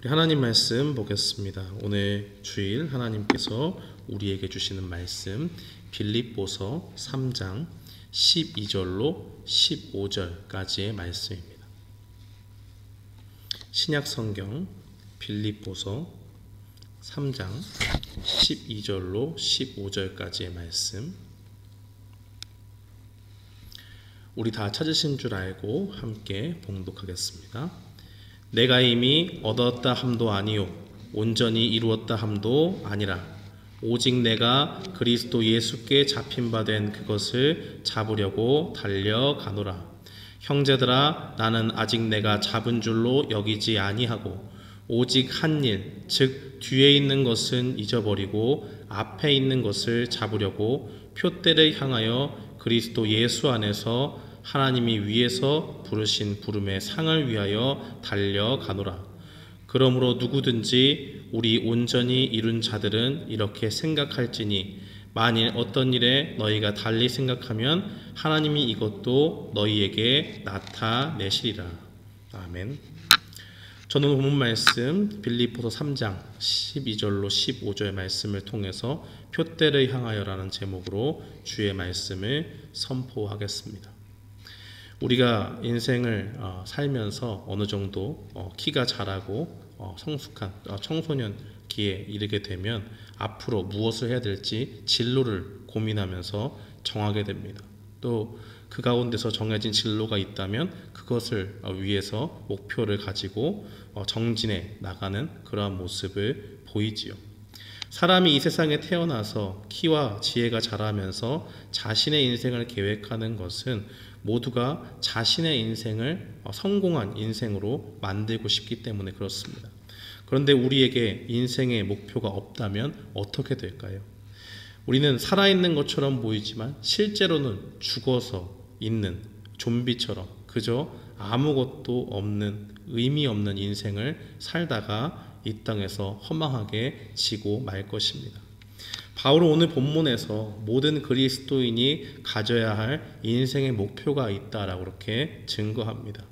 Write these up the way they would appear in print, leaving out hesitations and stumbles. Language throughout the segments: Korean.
우리 하나님 말씀 보겠습니다. 오늘 주일 하나님께서 우리에게 주시는 말씀 빌립보서 3장 12절로 15절까지의 말씀입니다. 신약성경 빌립보서 3장 12절로 15절까지의 말씀, 우리 다 찾으신 줄 알고 함께 봉독하겠습니다. 내가 이미 얻었다 함도 아니요 온전히 이루었다 함도 아니라 오직 내가 그리스도 예수께 잡힌 바 된 그것을 잡으려고 달려가노라. 형제들아, 나는 아직 내가 잡은 줄로 여기지 아니하고 오직 한 일, 즉 뒤에 있는 것은 잊어버리고 앞에 있는 것을 잡으려고 표대를 향하여 그리스도 예수 안에서 하나님이 위에서 부르신 부름의 상을 위하여 달려가노라. 그러므로 누구든지 우리 온전히 이룬 자들은 이렇게 생각할지니 만일 어떤 일에 너희가 달리 생각하면 하나님이 이것도 너희에게 나타내시리라. 아멘. 저는 본문 말씀 빌립보서 3장 12절로 15절 말씀을 통해서 표대를 향하여라는 제목으로 주의 말씀을 선포하겠습니다. 우리가 인생을 살면서 어느 정도 키가 자라고 성숙한 청소년기에 이르게 되면 앞으로 무엇을 해야 될지 진로를 고민하면서 정하게 됩니다. 또 그 가운데서 정해진 진로가 있다면 그것을 위해서 목표를 가지고 정진해 나가는 그러한 모습을 보이지요. 사람이 이 세상에 태어나서 키와 지혜가 자라면서 자신의 인생을 계획하는 것은 모두가 자신의 인생을 성공한 인생으로 만들고 싶기 때문에 그렇습니다. 그런데 우리에게 인생의 목표가 없다면 어떻게 될까요? 우리는 살아있는 것처럼 보이지만 실제로는 죽어서 있는 좀비처럼 그저 아무것도 없는 의미 없는 인생을 살다가 이 땅에서 허망하게 지고 말 것입니다. 바울은 오늘 본문에서 모든 그리스도인이 가져야 할 인생의 목표가 있다라고 그렇게 증거합니다.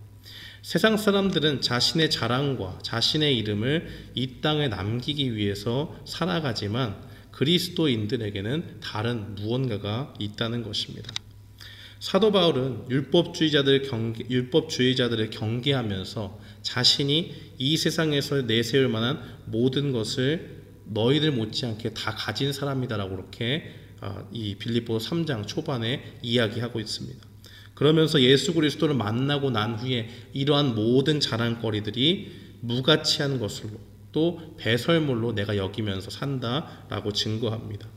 세상 사람들은 자신의 자랑과 자신의 이름을 이 땅에 남기기 위해서 살아가지만 그리스도인들에게는 다른 무언가가 있다는 것입니다. 사도 바울은 율법주의자들을 경계하면서 자신이 이 세상에서 내세울 만한 모든 것을 너희들 못지않게 다 가진 사람이다라고 그렇게 이 빌립보서 3장 초반에 이야기하고 있습니다. 그러면서 예수 그리스도를 만나고 난 후에 이러한 모든 자랑거리들이 무가치한 것으로 또 배설물로 내가 여기면서 산다라고 증거합니다.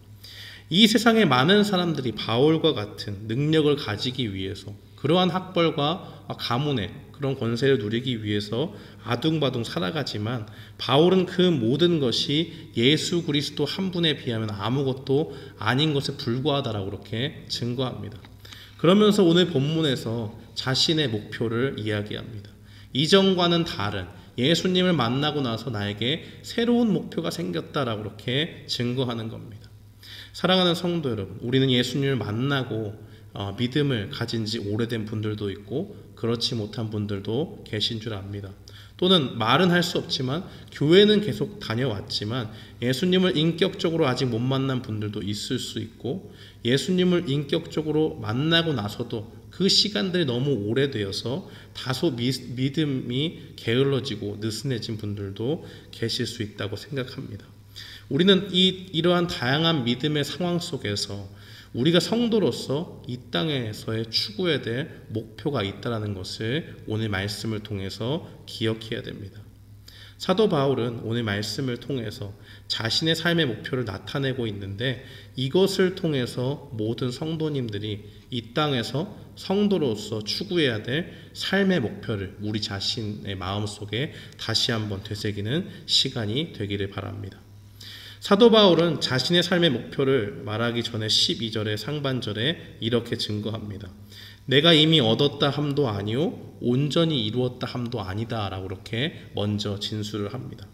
이 세상의 많은 사람들이 바울과 같은 능력을 가지기 위해서 그러한 학벌과 가문의 그런 권세를 누리기 위해서 아둥바둥 살아가지만 바울은 그 모든 것이 예수 그리스도 한 분에 비하면 아무것도 아닌 것에 불과하다라고 그렇게 증거합니다. 그러면서 오늘 본문에서 자신의 목표를 이야기합니다. 이전과는 다른 예수님을 만나고 나서 나에게 새로운 목표가 생겼다라고 그렇게 증거하는 겁니다. 사랑하는 성도 여러분, 우리는 예수님을 만나고 믿음을 가진 지 오래된 분들도 있고 그렇지 못한 분들도 계신 줄 압니다. 또는 말은 할 수 없지만 교회는 계속 다녀왔지만 예수님을 인격적으로 아직 못 만난 분들도 있을 수 있고 예수님을 인격적으로 만나고 나서도 그 시간들이 너무 오래되어서 다소 믿음이 게을러지고 느슨해진 분들도 계실 수 있다고 생각합니다. 우리는 이러한 다양한 믿음의 상황 속에서 우리가 성도로서 이 땅에서의 추구해야 될 목표가 있다는 것을 오늘 말씀을 통해서 기억해야 됩니다. 사도 바울은 오늘 말씀을 통해서 자신의 삶의 목표를 나타내고 있는데 이것을 통해서 모든 성도님들이 이 땅에서 성도로서 추구해야 될 삶의 목표를 우리 자신의 마음속에 다시 한번 되새기는 시간이 되기를 바랍니다. 사도 바울은 자신의 삶의 목표를 말하기 전에 12절의 상반절에 이렇게 증거합니다. 내가 이미 얻었다 함도 아니요 온전히 이루었다 함도 아니다 라고 그렇게 먼저 진술을 합니다.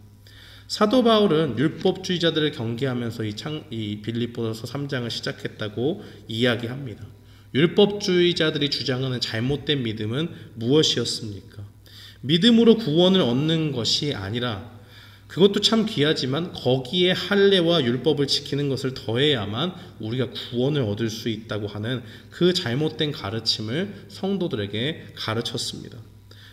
사도 바울은 율법주의자들을 경계하면서 이 빌립보서 3장을 시작했다고 이야기합니다. 율법주의자들이 주장하는 잘못된 믿음은 무엇이었습니까? 믿음으로 구원을 얻는 것이 아니라 그것도 참 귀하지만 거기에 할례와 율법을 지키는 것을 더해야만 우리가 구원을 얻을 수 있다고 하는 그 잘못된 가르침을 성도들에게 가르쳤습니다.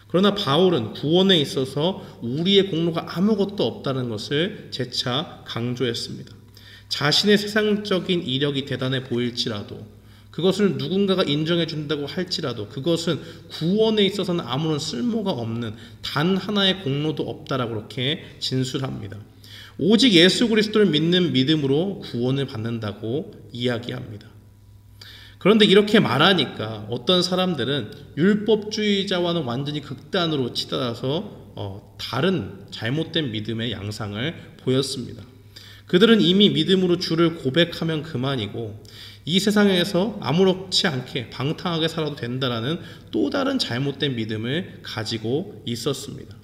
그러나 바울은 구원에 있어서 우리의 공로가 아무것도 없다는 것을 재차 강조했습니다. 자신의 세상적인 이력이 대단해 보일지라도, 그것을 누군가가 인정해 준다고 할지라도 그것은 구원에 있어서는 아무런 쓸모가 없는 단 하나의 공로도 없다라고 그렇게 진술합니다. 오직 예수 그리스도를 믿는 믿음으로 구원을 받는다고 이야기합니다. 그런데 이렇게 말하니까 어떤 사람들은 율법주의자와는 완전히 극단으로 치달아서 다른 잘못된 믿음의 양상을 보였습니다. 그들은 이미 믿음으로 주를 고백하면 그만이고 이 세상에서 아무렇지 않게 방탕하게 살아도 된다라는 또 다른 잘못된 믿음을 가지고 있었습니다.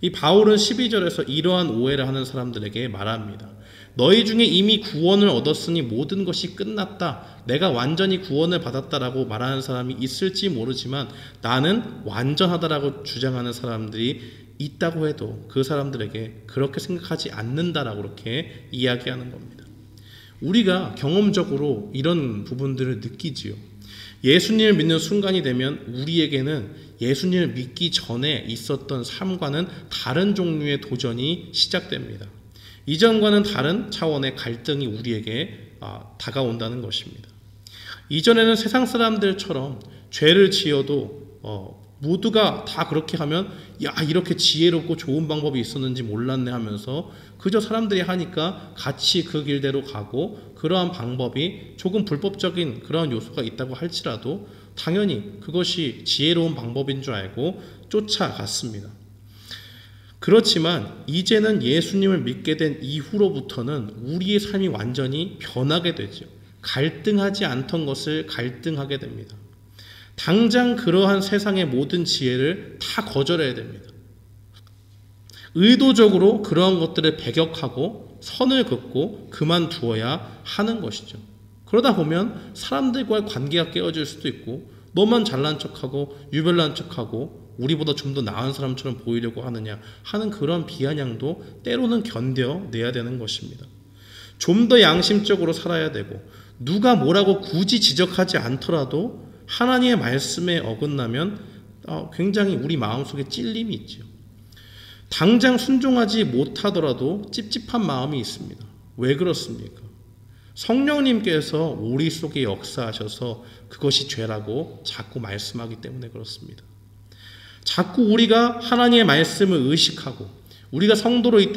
이 바울은 12절에서 이러한 오해를 하는 사람들에게 말합니다. 너희 중에 이미 구원을 얻었으니 모든 것이 끝났다. 내가 완전히 구원을 받았다라고 말하는 사람이 있을지 모르지만 나는 완전하다라고 주장하는 사람들이 있다고 해도 그 사람들에게 그렇게 생각하지 않는다라고 그렇게 이야기하는 겁니다. 우리가 경험적으로 이런 부분들을 느끼지요. 예수님을 믿는 순간이 되면 우리에게는 예수님을 믿기 전에 있었던 삶과는 다른 종류의 도전이 시작됩니다. 이전과는 다른 차원의 갈등이 우리에게 다가온다는 것입니다. 이전에는 세상 사람들처럼 죄를 지어도 모두가 다 그렇게 하면 야, 이렇게 지혜롭고 좋은 방법이 있었는지 몰랐네 하면서 그저 사람들이 하니까 같이 그 길대로 가고, 그러한 방법이 조금 불법적인 그러한 요소가 있다고 할지라도 당연히 그것이 지혜로운 방법인 줄 알고 쫓아갔습니다. 그렇지만 이제는 예수님을 믿게 된 이후로부터는 우리의 삶이 완전히 변하게 되죠. 갈등하지 않던 것을 갈등하게 됩니다. 당장 그러한 세상의 모든 지혜를 다 거절해야 됩니다. 의도적으로 그러한 것들을 배격하고 선을 긋고 그만두어야 하는 것이죠. 그러다 보면 사람들과의 관계가 깨어질 수도 있고, 너만 잘난 척하고 유별난 척하고 우리보다 좀 더 나은 사람처럼 보이려고 하느냐 하는 그런 비아냥도 때로는 견뎌내야 되는 것입니다. 좀 더 양심적으로 살아야 되고, 누가 뭐라고 굳이 지적하지 않더라도 하나님의 말씀에 어긋나면 굉장히 우리 마음속에 찔림이 있죠. 당장 순종하지 못하더라도 찝찝한 마음이 있습니다. 왜 그렇습니까? 성령님께서 우리 속에 역사하셔서 그것이 죄라고 자꾸 말씀하기 때문에 그렇습니다. 자꾸 우리가 하나님의 말씀을 의식하고 우리가 성도로 이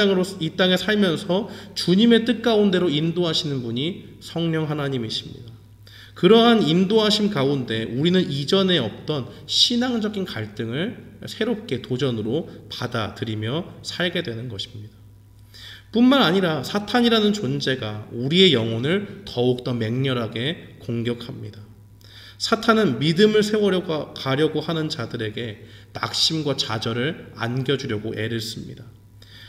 땅에 살면서 주님의 뜻 가운데로 인도하시는 분이 성령 하나님이십니다. 그러한 인도하심 가운데 우리는 이전에 없던 신앙적인 갈등을 새롭게 도전으로 받아들이며 살게 되는 것입니다. 뿐만 아니라 사탄이라는 존재가 우리의 영혼을 더욱더 맹렬하게 공격합니다. 사탄은 믿음을 세우려고 가려고 하는 자들에게 낙심과 좌절을 안겨주려고 애를 씁니다.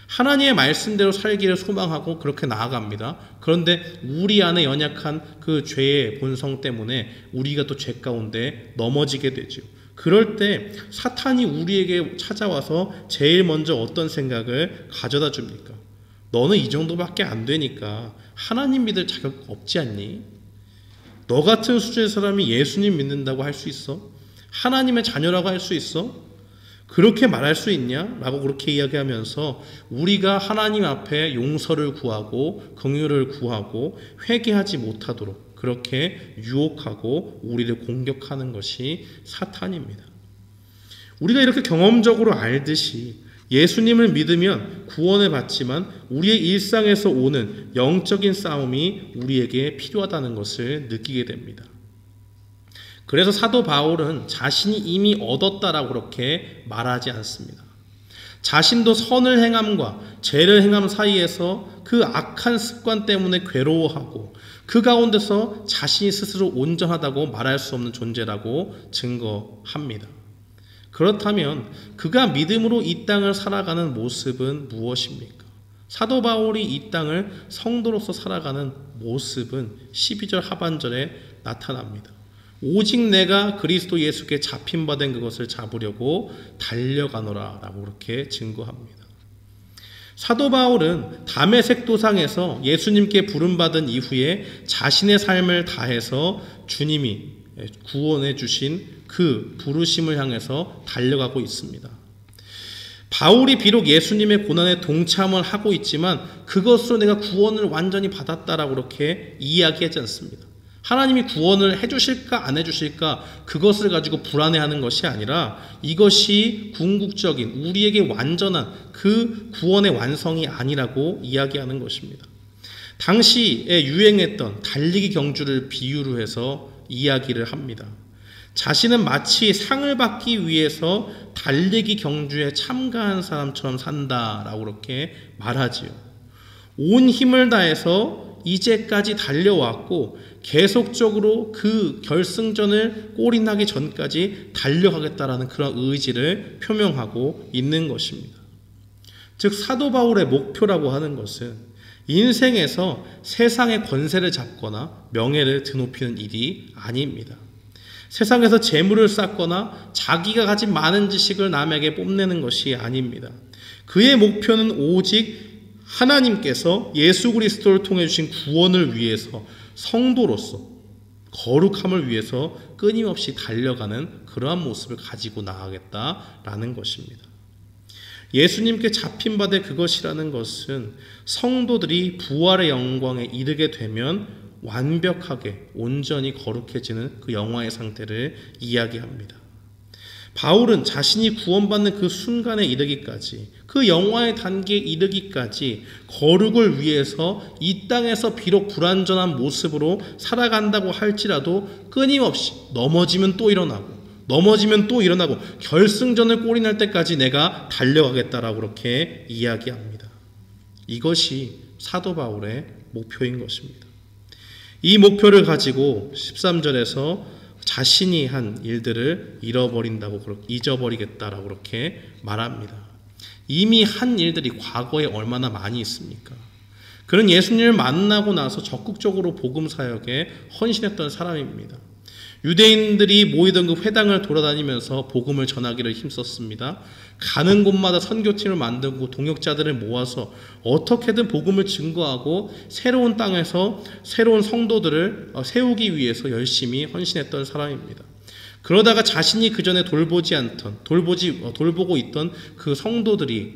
하나님의 말씀대로 살기를 소망하고 그렇게 나아갑니다. 그런데 우리 안에 연약한 그 죄의 본성 때문에 우리가 또 죄 가운데 넘어지게 되죠. 그럴 때 사탄이 우리에게 찾아와서 제일 먼저 어떤 생각을 가져다 줍니까? 너는 이 정도밖에 안 되니까 하나님 믿을 자격 없지 않니? 너 같은 수준의 사람이 예수님 믿는다고 할 수 있어? 하나님의 자녀라고 할 수 있어? 그렇게 말할 수 있냐? 라고 그렇게 이야기하면서 우리가 하나님 앞에 용서를 구하고 긍휼을 구하고 회개하지 못하도록 그렇게 유혹하고 우리를 공격하는 것이 사탄입니다. 우리가 이렇게 경험적으로 알듯이 예수님을 믿으면 구원을 받지만 우리의 일상에서 오는 영적인 싸움이 우리에게 필요하다는 것을 느끼게 됩니다. 그래서 사도 바울은 자신이 이미 얻었다라고 그렇게 말하지 않습니다. 자신도 선을 행함과 죄를 행함 사이에서 그 악한 습관 때문에 괴로워하고 그 가운데서 자신이 스스로 온전하다고 말할 수 없는 존재라고 증거합니다. 그렇다면 그가 믿음으로 이 땅을 살아가는 모습은 무엇입니까? 사도 바울이 이 땅을 성도로서 살아가는 모습은 12절 하반절에 나타납니다. 오직 내가 그리스도 예수께 잡힌 바 된 그것을 잡으려고 달려가노라 라고 그렇게 증거합니다. 사도 바울은 다메섹 도상에서 예수님께 부름받은 이후에 자신의 삶을 다해서 주님이 구원해 주신 그 부르심을 향해서 달려가고 있습니다. 바울이 비록 예수님의 고난에 동참을 하고 있지만 그것으로 내가 구원을 완전히 받았다라고 그렇게 이야기하지 않습니다. 하나님이 구원을 해주실까 안 해주실까 그것을 가지고 불안해하는 것이 아니라 이것이 궁극적인 우리에게 완전한 그 구원의 완성이 아니라고 이야기하는 것입니다. 당시에 유행했던 달리기 경주를 비유로 해서 이야기를 합니다. 자신은 마치 상을 받기 위해서 달리기 경주에 참가한 사람처럼 산다라고 그렇게 말하지요. 온 힘을 다해서 이제까지 달려왔고 계속적으로 그 결승전을 골인하기 전까지 달려가겠다라는 그런 의지를 표명하고 있는 것입니다. 즉 사도 바울의 목표라고 하는 것은 인생에서 세상의 권세를 잡거나 명예를 드높이는 일이 아닙니다. 세상에서 재물을 쌓거나 자기가 가진 많은 지식을 남에게 뽐내는 것이 아닙니다. 그의 목표는 오직 하나님께서 예수 그리스도를 통해 주신 구원을 위해서 성도로서 거룩함을 위해서 끊임없이 달려가는 그러한 모습을 가지고 나가겠다라는 것입니다. 예수님께 잡힌 바 된 그것이라는 것은 성도들이 부활의 영광에 이르게 되면 완벽하게 온전히 거룩해지는 그 영화의 상태를 이야기합니다. 바울은 자신이 구원받는 그 순간에 이르기까지 그 영화의 단계에 이르기까지 거룩을 위해서 이 땅에서 비록 불완전한 모습으로 살아간다고 할지라도 끊임없이 넘어지면 또 일어나고 넘어지면 또 일어나고 결승전을 골인할 때까지 내가 달려가겠다라고 그렇게 이야기합니다. 이것이 사도 바울의 목표인 것입니다. 이 목표를 가지고 13절에서 자신이 한 일들을 잊어버리겠다라고 그렇게 말합니다. 이미 한 일들이 과거에 얼마나 많이 있습니까? 그는 예수님을 만나고 나서 적극적으로 복음 사역에 헌신했던 사람입니다. 유대인들이 모이던 그 회당을 돌아다니면서 복음을 전하기를 힘썼습니다. 가는 곳마다 선교팀을 만들고 동역자들을 모아서 어떻게든 복음을 증거하고 새로운 땅에서 새로운 성도들을 세우기 위해서 열심히 헌신했던 사람입니다. 그러다가 자신이 그전에 돌보고 있던 그 성도들이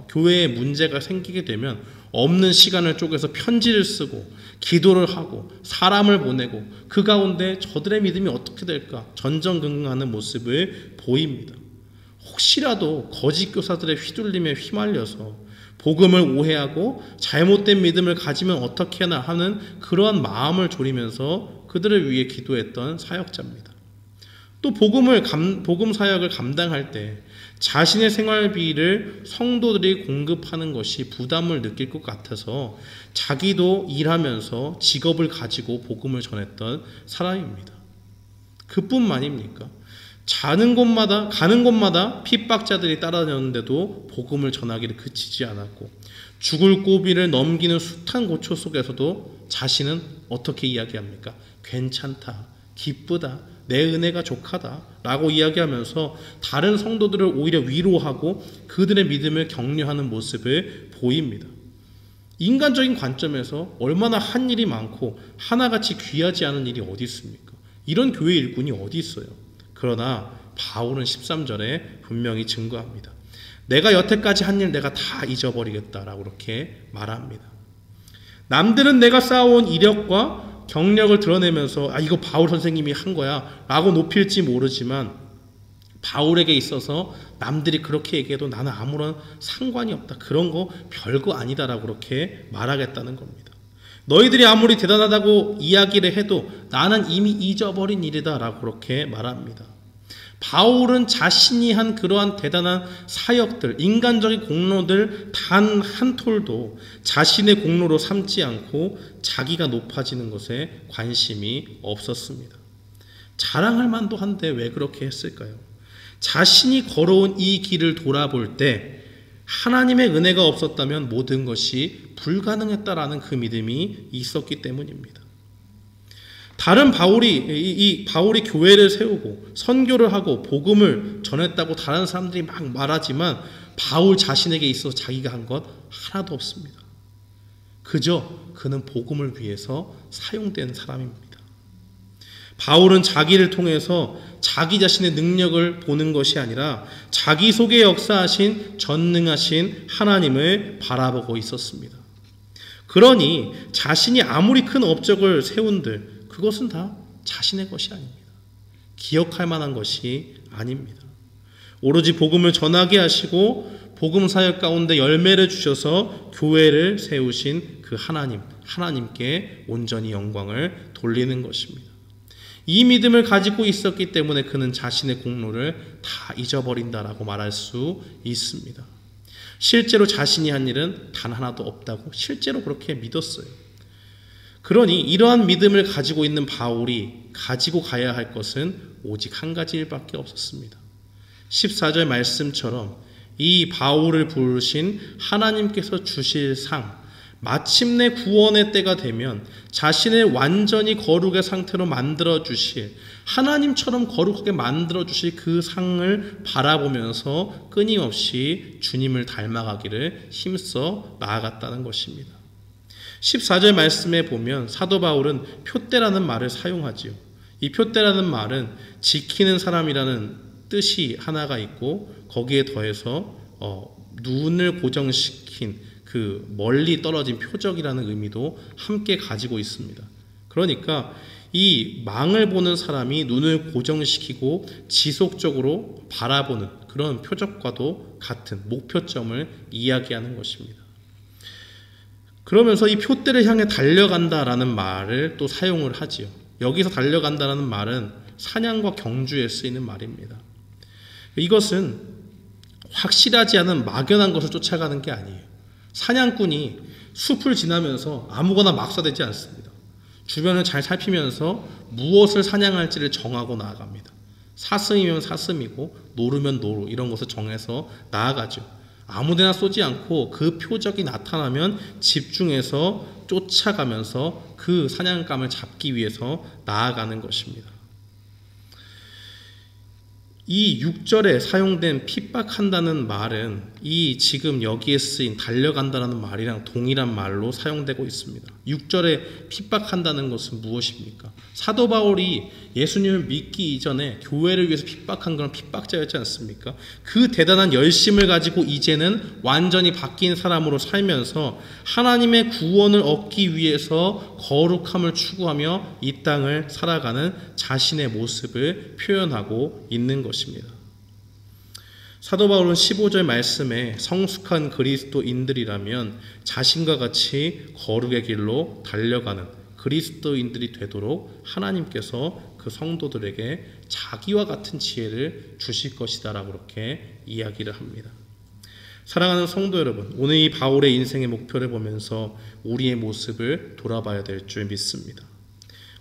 교회에 문제가 생기게 되면 없는 시간을 쪼개서 편지를 쓰고 기도를 하고 사람을 보내고 그 가운데 저들의 믿음이 어떻게 될까 전전긍긍하는 모습을 보입니다. 혹시라도 거짓 교사들의 휘둘림에 휘말려서 복음을 오해하고 잘못된 믿음을 가지면 어떻게 하나 하는 그러한 마음을 졸이면서 그들을 위해 기도했던 사역자입니다. 또 복음 사역을 감당할 때 자신의 생활비를 성도들이 공급하는 것이 부담을 느낄 것 같아서 자기도 일하면서 직업을 가지고 복음을 전했던 사람입니다. 그뿐만입니까? 가는 곳마다 핍박자들이 따라다녔는데도 복음을 전하기를 그치지 않았고 죽을 고비를 넘기는 숱한 고초 속에서도 자신은 어떻게 이야기합니까? 괜찮다, 기쁘다, 내 은혜가 족하다 라고 이야기하면서 다른 성도들을 오히려 위로하고 그들의 믿음을 격려하는 모습을 보입니다. 인간적인 관점에서 얼마나 한 일이 많고 하나같이 귀하지 않은 일이 어디 있습니까? 이런 교회 일꾼이 어디 있어요? 그러나 바울은 13절에 분명히 증거합니다. 내가 여태까지 한 일 내가 다 잊어버리겠다라고 그렇게 말합니다. 남들은 내가 쌓아온 이력과 경력을 드러내면서 이거 바울 선생님이 한 거야 라고 높일지 모르지만 바울에게 있어서 남들이 그렇게 얘기해도 나는 아무런 상관이 없다. 그런 거 별거 아니다 라고 그렇게 말하겠다는 겁니다. 너희들이 아무리 대단하다고 이야기를 해도 나는 이미 잊어버린 일이다 라고 그렇게 말합니다. 바울은 자신이 한 그러한 대단한 사역들, 인간적인 공로들 단 한 톨도 자신의 공로로 삼지 않고 자기가 높아지는 것에 관심이 없었습니다. 자랑할 만도 한데 왜 그렇게 했을까요? 자신이 걸어온 이 길을 돌아볼 때 하나님의 은혜가 없었다면 모든 것이 불가능했다라는 그 믿음이 있었기 때문입니다. 다른 이 바울이 교회를 세우고 선교를 하고 복음을 전했다고 다른 사람들이 막 말하지만 바울 자신에게 있어서 자기가 한 것 하나도 없습니다. 그저 그는 복음을 위해서 사용된 사람입니다. 바울은 자기를 통해서 자기 자신의 능력을 보는 것이 아니라 자기 속에 역사하신 전능하신 하나님을 바라보고 있었습니다. 그러니 자신이 아무리 큰 업적을 세운들 그것은 다 자신의 것이 아닙니다. 기억할 만한 것이 아닙니다. 오로지 복음을 전하게 하시고 복음 사역 가운데 열매를 주셔서 교회를 세우신 그 하나님께 온전히 영광을 돌리는 것입니다. 이 믿음을 가지고 있었기 때문에 그는 자신의 공로를 다 잊어버린다라고 말할 수 있습니다. 실제로 자신이 한 일은 단 하나도 없다고 실제로 그렇게 믿었어요. 그러니 이러한 믿음을 가지고 있는 바울이 가지고 가야 할 것은 오직 한 가지 일밖에 없었습니다. 14절 말씀처럼 이 바울을 부르신 하나님께서 주실 상, 마침내 구원의 때가 되면 자신을 완전히 거룩의 상태로 만들어 주실, 하나님처럼 거룩하게 만들어 주실 그 상을 바라보면서 끊임없이 주님을 닮아가기를 힘써 나아갔다는 것입니다. 14절 말씀에 보면 사도 바울은 표대라는 말을 사용하지요. 이 표대라는 말은 지키는 사람이라는 뜻이 하나가 있고 거기에 더해서 눈을 고정시킨 그 멀리 떨어진 표적이라는 의미도 함께 가지고 있습니다. 그러니까 이 망을 보는 사람이 눈을 고정시키고 지속적으로 바라보는 그런 표적과도 같은 목표점을 이야기하는 것입니다. 그러면서 이 표대를 향해 달려간다라는 말을 또 사용을 하지요. 여기서 달려간다라는 말은 사냥과 경주에 쓰이는 말입니다. 이것은 확실하지 않은 막연한 것을 쫓아가는 게 아니에요. 사냥꾼이 숲을 지나면서 아무거나 막 쏴대지 않습니다. 주변을 잘 살피면서 무엇을 사냥할지를 정하고 나아갑니다. 사슴이면 사슴이고 노루면 노루 이런 것을 정해서 나아가죠. 아무데나 쏘지 않고 그 표적이 나타나면 집중해서 쫓아가면서 그 사냥감을 잡기 위해서 나아가는 것입니다. 이 6절에 사용된 핍박한다는 말은 이 지금 여기에 쓰인 달려간다는 말이랑 동일한 말로 사용되고 있습니다. 6절에 핍박한다는 것은 무엇입니까? 사도 바울이 예수님을 믿기 이전에 교회를 위해서 핍박한 그런 핍박자였지 않습니까? 그 대단한 열심을 가지고 이제는 완전히 바뀐 사람으로 살면서 하나님의 구원을 얻기 위해서 거룩함을 추구하며 이 땅을 살아가는 자신의 모습을 표현하고 있는 것입니다. 사도 바울은 15절 말씀에 성숙한 그리스도인들이라면 자신과 같이 거룩의 길로 달려가는 그리스도인들이 되도록 하나님께서 그 성도들에게 자기와 같은 지혜를 주실 것이다 라고 그렇게 이야기를 합니다. 사랑하는 성도 여러분, 오늘 이 바울의 인생의 목표를 보면서 우리의 모습을 돌아봐야 될 줄 믿습니다.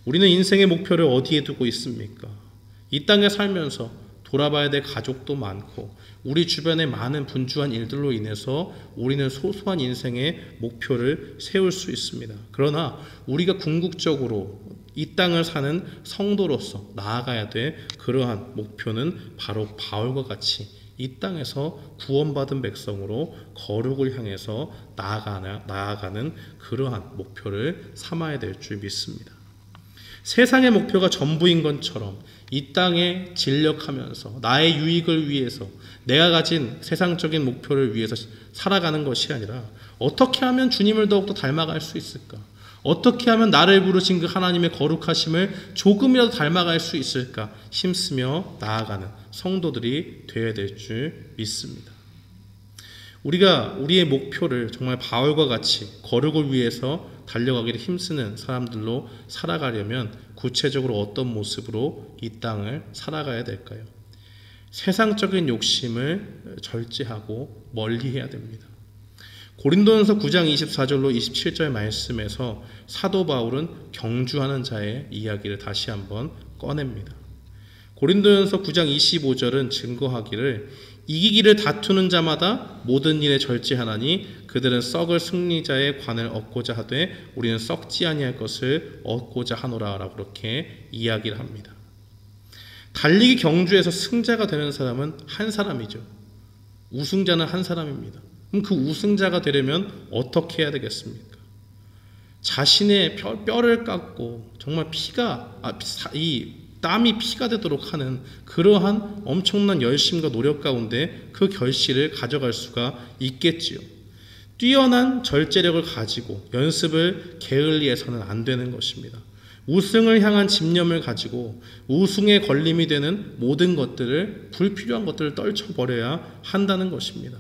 우리는 인생의 목표를 어디에 두고 있습니까? 이 땅에 살면서 돌아봐야 될 가족도 많고 우리 주변의 많은 분주한 일들로 인해서 우리는 소소한 인생의 목표를 세울 수 있습니다. 그러나 우리가 궁극적으로 이 땅을 사는 성도로서 나아가야 될 그러한 목표는 바로 바울과 같이 이 땅에서 구원받은 백성으로 거룩을 향해서 나아가는 그러한 목표를 삼아야 될 줄 믿습니다. 세상의 목표가 전부인 것처럼 이 땅에 진력하면서 나의 유익을 위해서 내가 가진 세상적인 목표를 위해서 살아가는 것이 아니라 어떻게 하면 주님을 더욱더 닮아갈 수 있을까? 어떻게 하면 나를 부르신 그 하나님의 거룩하심을 조금이라도 닮아갈 수 있을까? 힘쓰며 나아가는 성도들이 되어야 될 줄 믿습니다. 우리가 우리의 목표를 정말 바울과 같이 거룩을 위해서 달려가기를 힘쓰는 사람들로 살아가려면 구체적으로 어떤 모습으로 이 땅을 살아가야 될까요? 세상적인 욕심을 절제하고 멀리해야 됩니다. 고린도전서 9장 24절로 27절 말씀에서 사도 바울은 경주하는 자의 이야기를 다시 한번 꺼냅니다. 고린도전서 9장 25절은 증거하기를 이기기를 다투는 자마다 모든 일에 절제하나니 그 그들은 썩을 승리자의 관을 얻고자 하되 우리는 썩지 아니할 것을 얻고자 하노라 라고 그렇게 이야기를 합니다. 달리기 경주에서 승자가 되는 사람은 한 사람이죠. 우승자는 한 사람입니다. 그럼 그 우승자가 되려면 어떻게 해야 되겠습니까? 자신의 뼈를 깎고 정말 이 땀이 피가 되도록 하는 그러한 엄청난 열심과 노력 가운데 그 결실을 가져갈 수가 있겠지요. 뛰어난 절제력을 가지고 연습을 게을리해서는 안 되는 것입니다. 우승을 향한 집념을 가지고 우승에 걸림이 되는 모든 것들을, 불필요한 것들을 떨쳐버려야 한다는 것입니다.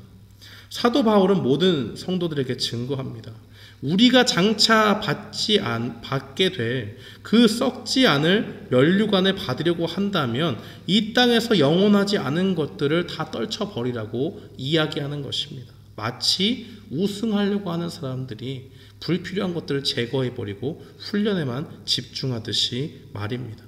사도 바울은 모든 성도들에게 증거합니다. 우리가 장차 받게 될 그 썩지 않을 면류관을 받으려고 한다면 이 땅에서 영원하지 않은 것들을 다 떨쳐버리라고 이야기하는 것입니다. 마치 우승하려고 하는 사람들이 불필요한 것들을 제거해버리고 훈련에만 집중하듯이 말입니다.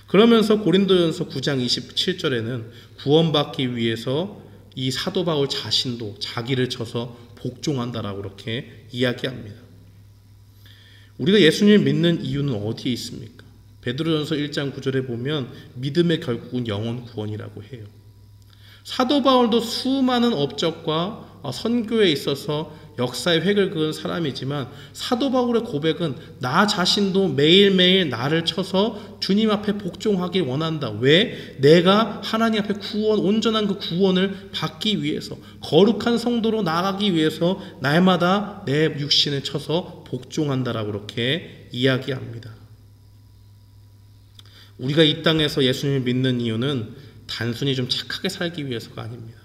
그러면서 고린도전서 9장 27절에는 구원받기 위해서 이 사도 바울 자신도 자기를 쳐서 복종한다라고 그렇게 이야기합니다. 우리가 예수님을 믿는 이유는 어디에 있습니까? 베드로전서 1장 9절에 보면 믿음의 결국은 영혼 구원이라고 해요. 사도 바울도 수많은 업적과 선교에 있어서 역사의 획을 그은 사람이지만 사도 바울의 고백은 나 자신도 매일매일 나를 쳐서 주님 앞에 복종하길 원한다. 왜? 내가 하나님 앞에 온전한 그 구원을 받기 위해서, 거룩한 성도로 나아가기 위해서 날마다 내 육신을 쳐서 복종한다라고 그렇게 이야기합니다. 우리가 이 땅에서 예수님을 믿는 이유는 단순히 좀 착하게 살기 위해서가 아닙니다.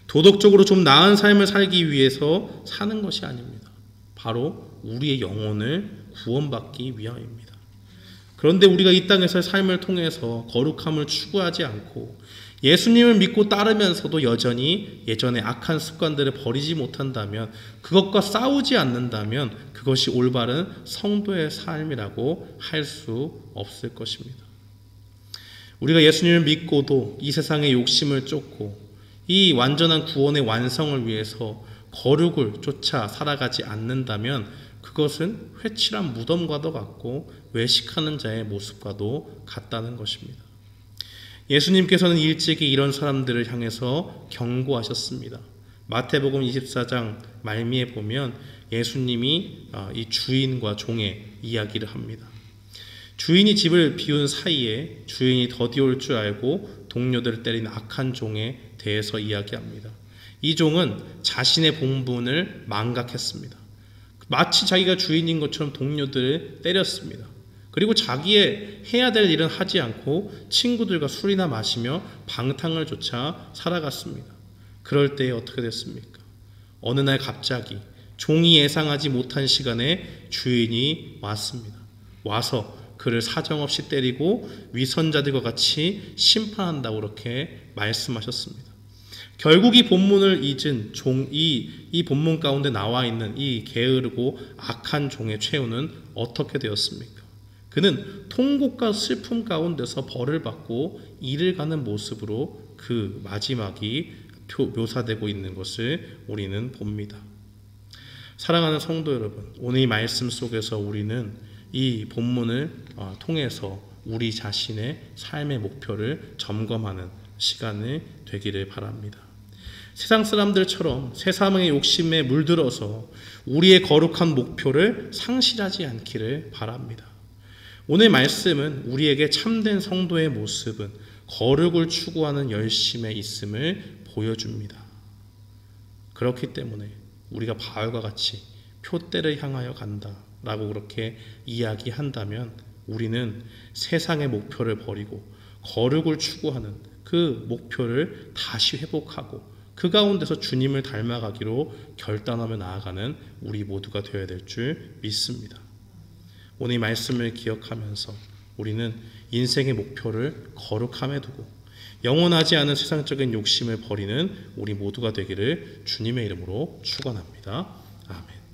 도덕적으로 좀 나은 삶을 살기 위해서 사는 것이 아닙니다. 바로 우리의 영혼을 구원받기 위함입니다. 그런데 우리가 이 땅에서의 삶을 통해서 거룩함을 추구하지 않고 예수님을 믿고 따르면서도 여전히 예전의 악한 습관들을 버리지 못한다면, 그것과 싸우지 않는다면 그것이 올바른 성도의 삶이라고 할 수 없을 것입니다. 우리가 예수님을 믿고도 이 세상의 욕심을 쫓고 이 완전한 구원의 완성을 위해서 거룩을 쫓아 살아가지 않는다면 그것은 회칠한 무덤과도 같고 외식하는 자의 모습과도 같다는 것입니다. 예수님께서는 일찍이 이런 사람들을 향해서 경고하셨습니다. 마태복음 24장 말미에 보면 예수님이 이 주인과 종의 이야기를 합니다. 주인이 집을 비운 사이에 주인이 더디 올 줄 알고 동료들을 때린 악한 종에 대해서 이야기합니다. 이 종은 자신의 본분을 망각했습니다. 마치 자기가 주인인 것처럼 동료들을 때렸습니다. 그리고 자기의 해야 될 일은 하지 않고 친구들과 술이나 마시며 방탕을 쫓아 살아갔습니다. 그럴 때에 어떻게 됐습니까? 어느 날 갑자기 종이 예상하지 못한 시간에 주인이 왔습니다. 와서 그를 사정없이 때리고 위선자들과 같이 심판한다고 그렇게 말씀하셨습니다. 결국 이 본문을 잊은 이 본문 가운데 나와 있는 이 게으르고 악한 종의 최후는 어떻게 되었습니까? 그는 통곡과 슬픔 가운데서 벌을 받고 이를 가는 모습으로 그 마지막이 묘사되고 있는 것을 우리는 봅니다. 사랑하는 성도 여러분, 오늘 이 말씀 속에서 우리는 이 본문을 통해서 우리 자신의 삶의 목표를 점검하는 시간이 되기를 바랍니다. 세상 사람들처럼 세상의 욕심에 물들어서 우리의 거룩한 목표를 상실하지 않기를 바랍니다. 오늘 말씀은 우리에게 참된 성도의 모습은 거룩을 추구하는 열심에 있음을 보여줍니다. 그렇기 때문에 우리가 바울과 같이 표대를 향하여 간다라고 그렇게 이야기한다면 우리는 세상의 목표를 버리고 거룩을 추구하는 그 목표를 다시 회복하고 그 가운데서 주님을 닮아가기로 결단하며 나아가는 우리 모두가 되어야 될 줄 믿습니다. 오늘 이 말씀을 기억하면서 우리는 인생의 목표를 거룩함에 두고 영원하지 않은 세상적인 욕심을 버리는 우리 모두가 되기를 주님의 이름으로 축원합니다. 아멘.